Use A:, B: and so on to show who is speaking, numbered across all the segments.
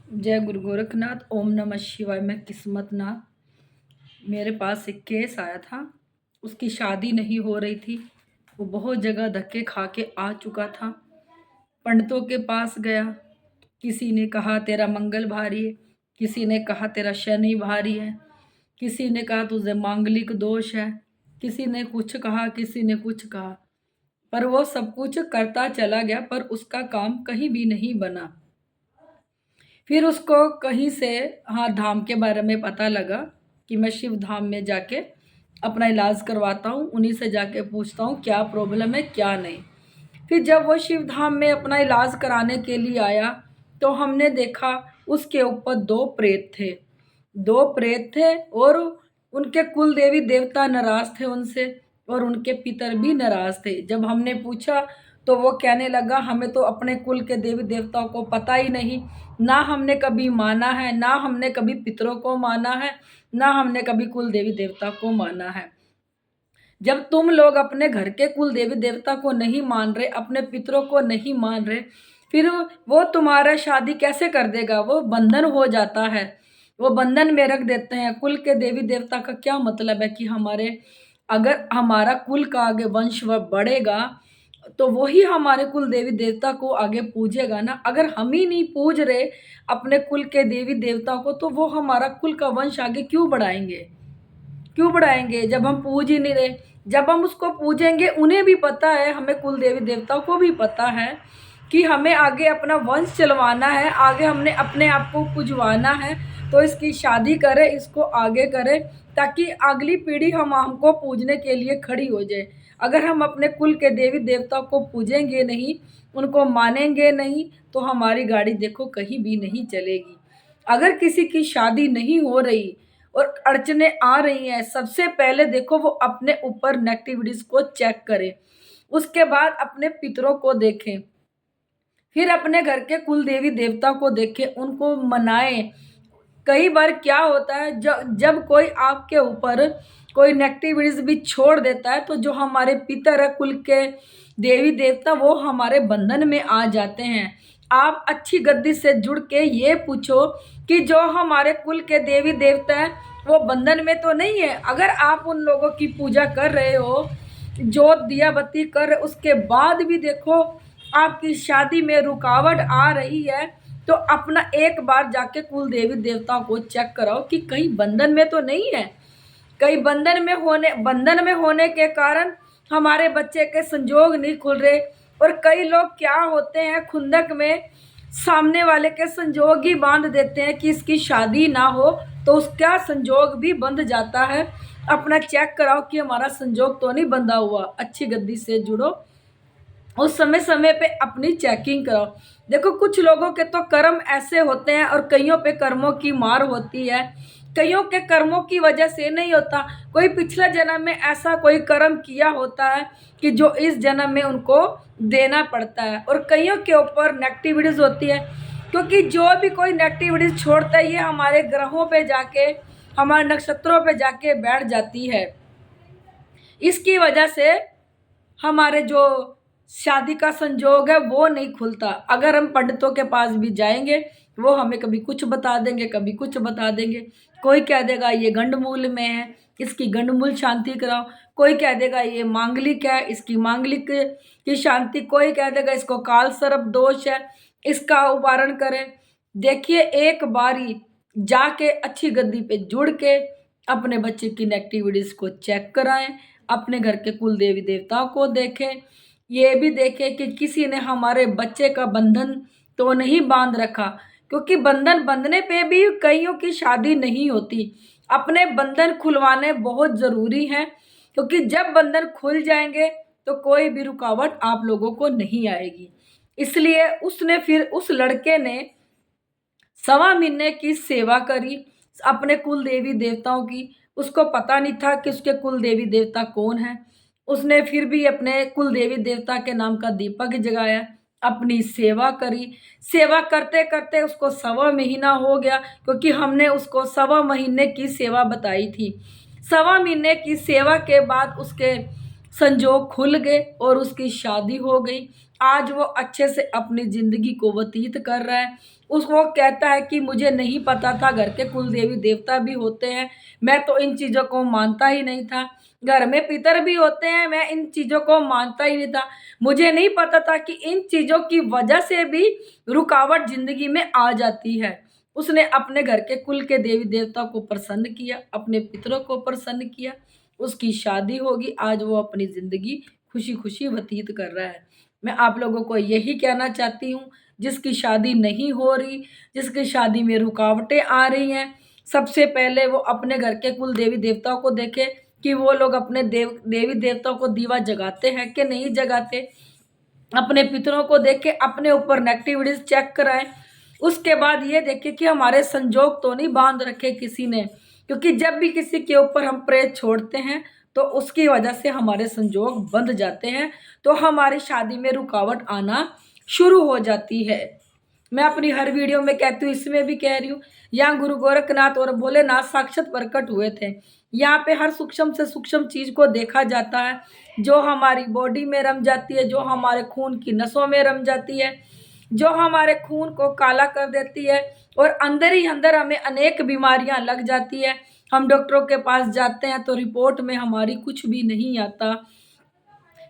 A: जय गुरु गोरखनाथ। ओम नमः शिवाय। मैं किस्मत नाथ। मेरे पास एक केस आया था। उसकी शादी नहीं हो रही थी। वो बहुत जगह धक्के खा के आ चुका था। पंडितों के पास गया। किसी ने कहा तेरा मंगल भारी है, किसी ने कहा तेरा शनि भारी है, किसी ने कहा तुझे मांगलिक दोष है, किसी ने कुछ कहा, किसी ने कुछ कहा। पर वो सब कुछ करता चला गया, पर उसका काम कहीं भी नहीं बना। फिर उसको कहीं से हाँ धाम के बारे में पता लगा कि मैं शिव धाम में जाके अपना इलाज करवाता हूँ, उन्हीं से जाके पूछता हूँ क्या प्रॉब्लम है क्या नहीं। फिर जब वो शिव धाम में अपना इलाज कराने के लिए आया तो हमने देखा उसके ऊपर दो प्रेत थे और उनके कुल देवी देवता नाराज थे उनसे, और उनके पितर भी नाराज थे। जब हमने पूछा तो वो कहने लगा हमें तो अपने कुल के देवी देवताओं को पता ही नहीं, ना हमने कभी माना है, ना हमने कभी पितरों को माना है, ना हमने कभी कुल देवी देवता को माना है। जब तुम लोग अपने घर के कुल देवी देवता को नहीं मान रहे, अपने पितरों को नहीं मान रहे, फिर वो तुम्हारा शादी कैसे कर देगा? वो बंधन हो जाता है, वो बंधन में रख देते हैं। कुल के देवी देवता का क्या मतलब है कि हमारे अगर हमारा कुल का आगे वंश बढ़ेगा तो वही हमारे कुल देवी देवता को आगे पूजेगा ना। अगर हम ही नहीं पूज रहे अपने कुल के देवी देवता को तो वो हमारा कुल का वंश आगे क्यों बढ़ाएंगे जब हम पूज ही नहीं रहे। जब हम उसको पूजेंगे, उन्हें भी पता है, हमें कुल देवी देवताओं को भी पता है कि हमें आगे अपना वंश चलवाना है, आगे हमने अपने आप को पूजवाना है, तो इसकी शादी करें, इसको आगे करें ताकि अगली पीढ़ी हमको पूजने के लिए खड़ी हो जाए। अगर हम अपने कुल के देवी देवताओं को पूजेंगे नहीं, उनको मानेंगे नहीं, तो हमारी गाड़ी देखो कहीं भी नहीं चलेगी। अगर किसी की शादी नहीं हो रही और अड़चने आ रही हैं, सबसे पहले देखो वो अपने ऊपर नेगेटिविटीज को चेक करें, उसके बाद अपने पितरों को देखें, फिर अपने घर के कुल देवी देवता को देखें, उनको मनाएं। कई बार क्या होता है जब कोई आपके ऊपर कोई नेगेटिविटीज भी छोड़ देता है तो जो हमारे पितर है कुल के देवी देवता वो हमारे बंधन में आ जाते हैं। आप अच्छी गद्दी से जुड़ के ये पूछो कि जो हमारे कुल के देवी देवता हैं वो बंधन में तो नहीं है। अगर आप उन लोगों की पूजा कर रहे हो, जोत दिया बत्ती कर रहे, उसके बाद भी देखो आपकी शादी में रुकावट आ रही है, तो अपना एक बार जाके कुल देवी देवताओं को चेक कराओ कि कहीं बंधन में तो नहीं है। कहीं बंधन में होने के कारण हमारे बच्चे के संजोग नहीं खुल रहे। और कई लोग क्या होते हैं, खुंदक में सामने वाले के संजोग ही बांध देते हैं कि इसकी शादी ना हो, तो उसका संजोग भी बंध जाता है। अपना चेक कराओ कि हमारा संजोग तो नहीं बंधा हुआ। अच्छी गद्दी से जुड़ो, उस समय समय पे अपनी चेकिंग कराओ। देखो कुछ लोगों के तो कर्म ऐसे होते हैं और कईयों पे कर्मों की मार होती है। कईयों के कर्मों की वजह से नहीं होता, कोई पिछला जन्म में ऐसा कोई कर्म किया होता है कि जो इस जन्म में उनको देना पड़ता है। और कईयों के ऊपर नेगेटिविटीज होती है, क्योंकि जो भी कोई नेगेटिविटीज छोड़ता है ये हमारे ग्रहों पे जाके, हमारे नक्षत्रों पे जाके बैठ जाती है। इसकी वजह से हमारे जो शादी का संजोग है वो नहीं खुलता। अगर हम पंडितों के पास भी जाएंगे वो हमें कभी कुछ बता देंगे, कभी कुछ बता देंगे। कोई कह देगा ये गंडमूल में है, इसकी गंडमूल शांति कराओ। कोई कह देगा ये मांगलिक है, इसकी मांगलिक की शांति। कोई कह देगा इसको काल सर्प दोष है, इसका उपारण करें। देखिए एक बारी जाके अच्छी गद्दी पे जुड़ के अपने बच्चे की नेगेटिविटीज को चेक कराएं, अपने घर के कुल देवी देवताओं को देखें, ये भी देखें कि किसी ने हमारे बच्चे का बंधन तो नहीं बांध रखा, क्योंकि बंधन बंधने पे भी कईयों की शादी नहीं होती। अपने बंधन खुलवाने बहुत ज़रूरी हैं, क्योंकि जब बंधन खुल जाएंगे तो कोई भी रुकावट आप लोगों को नहीं आएगी। इसलिए उसने फिर उस लड़के ने 1.25 महीने की सेवा करी अपने कुल देवी देवताओं की। उसको पता नहीं था कि उसके कुल देवी देवता कौन है। उसने फिर भी अपने कुल देवी देवता के नाम का दीपक जगाया, अपनी सेवा करी। सेवा करते करते उसको 1.25 महीना हो गया, क्योंकि हमने उसको 1.25 महीने की सेवा बताई थी। 1.25 महीने की सेवा के बाद उसके संजोग खुल गए और उसकी शादी हो गई। आज वो अच्छे से अपनी जिंदगी को व्यतीत कर रहा है। उसको कहता है कि मुझे नहीं पता था घर के कुल देवी देवता भी होते हैं, मैं तो इन चीज़ों को मानता ही नहीं था। घर में पितर भी होते हैं, मैं इन चीज़ों को मानता ही नहीं था। मुझे नहीं पता था कि इन चीज़ों की वजह से भी रुकावट ज़िंदगी में आ जाती है। उसने अपने घर के कुल के देवी देवता को प्रसन्न किया, अपने पितरों को प्रसन्न किया। उसकी शादी होगी, आज वो अपनी ज़िंदगी खुशी-खुशी व्यतीत कर रहा है। मैं आप लोगों को यही कहना चाहती हूँ, जिसकी शादी नहीं हो रही, जिसकी शादी में रुकावटें आ रही हैं, सबसे पहले वो अपने घर के कुल देवी देवताओं को देखे कि वो लोग अपने देवी देवताओं को दीवा जगाते हैं कि नहीं जगाते। अपने पितरों को देखे, अपने ऊपर नेगेटिविटीज चेक कराएं। उसके बाद ये देखें कि हमारे संजोग तो नहीं बांध रखे किसी ने, क्योंकि जब भी किसी के ऊपर हम प्रेत छोड़ते हैं तो उसकी वजह से हमारे संजोग बंध जाते हैं, तो हमारी शादी में रुकावट आना शुरू हो जाती है। मैं अपनी हर वीडियो में कहती हूँ, इसमें भी कह रही हूँ, यहाँ गुरु गोरखनाथ और भोलेनाथ साक्षात प्रकट हुए थे। यहाँ पे हर सूक्ष्म से सूक्ष्म चीज को देखा जाता है, जो हमारी बॉडी में रम जाती है, जो हमारे खून की नसों में रम जाती है, जो हमारे खून को काला कर देती है, और अंदर ही अंदर हमें अनेक बीमारियां लग जाती है। हम डॉक्टरों के पास जाते हैं तो रिपोर्ट में हमारी कुछ भी नहीं आता।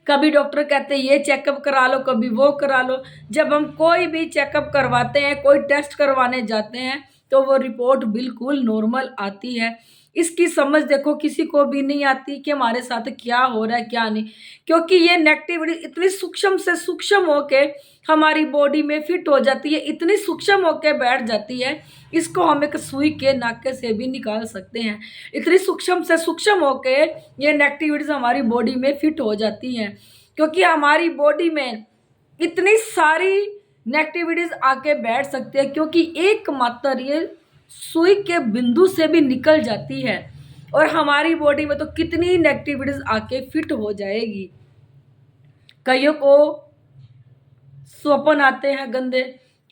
A: कभी डॉक्टर कहते हैं ये चेकअप करा लो, कभी वो करा लो। जब हम कोई भी चेकअप करवाते हैं, कोई टेस्ट करवाने जाते हैं, तो वो रिपोर्ट बिल्कुल नॉर्मल आती है। इसकी समझ देखो किसी को भी नहीं आती कि हमारे साथ क्या हो रहा है क्या नहीं, क्योंकि ये नेगेटिविटी इतनी सूक्ष्म से सूक्ष्म होके हमारी बॉडी में फिट हो जाती है, इतनी सूक्ष्म होके बैठ जाती है, इसको हम एक सुई के नाके से भी निकाल सकते हैं। इतनी सूक्ष्म से सूक्ष्म होके ये नेगेटिविटीज हमारी बॉडी में फिट हो जाती हैं, क्योंकि हमारी बॉडी में इतनी सारी नेगेटिविटीज आके बैठ सकती है, क्योंकि एकमात्र ये सुई के बिंदु से भी निकल जाती है, और हमारी बॉडी में तो कितनी नेगेटिविटीज आके फिट हो जाएगी। कईयों को स्वप्न आते हैं गंदे,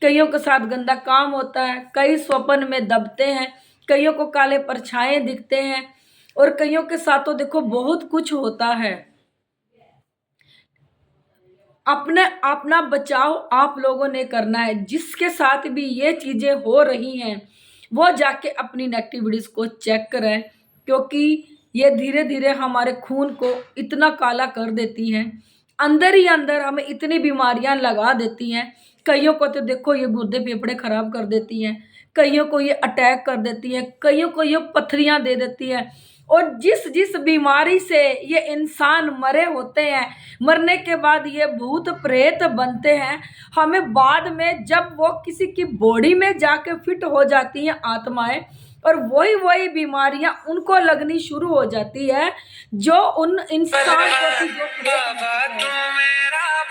A: कईयों के साथ गंदा काम होता है, कई स्वप्न में दबते हैं, कईयों को काले परछाएं दिखते हैं, और कईयों के साथ तो देखो बहुत कुछ होता है। अपना बचाव आप लोगों ने करना है। जिसके साथ भी ये चीजें हो रही हैं वो जाके अपनी नेगेटिविटीज को चेक करें, क्योंकि ये धीरे धीरे हमारे खून को इतना काला कर देती हैं, अंदर ही अंदर हमें इतनी बीमारियां लगा देती हैं। कईयों को तो देखो ये गुर्दे फेफड़े खराब कर देती हैं, कईयों को ये अटैक कर देती हैं, कईयों को ये पथरियां दे देती हैं। और जिस जिस बीमारी से ये इंसान मरे होते हैं, मरने के बाद ये भूत प्रेत बनते हैं, हमें बाद में जब वो किसी की बॉडी में जाके फिट हो जाती हैं आत्माएं, और वही बीमारियां उनको लगनी शुरू हो जाती है जो उन इंसान को थी, जो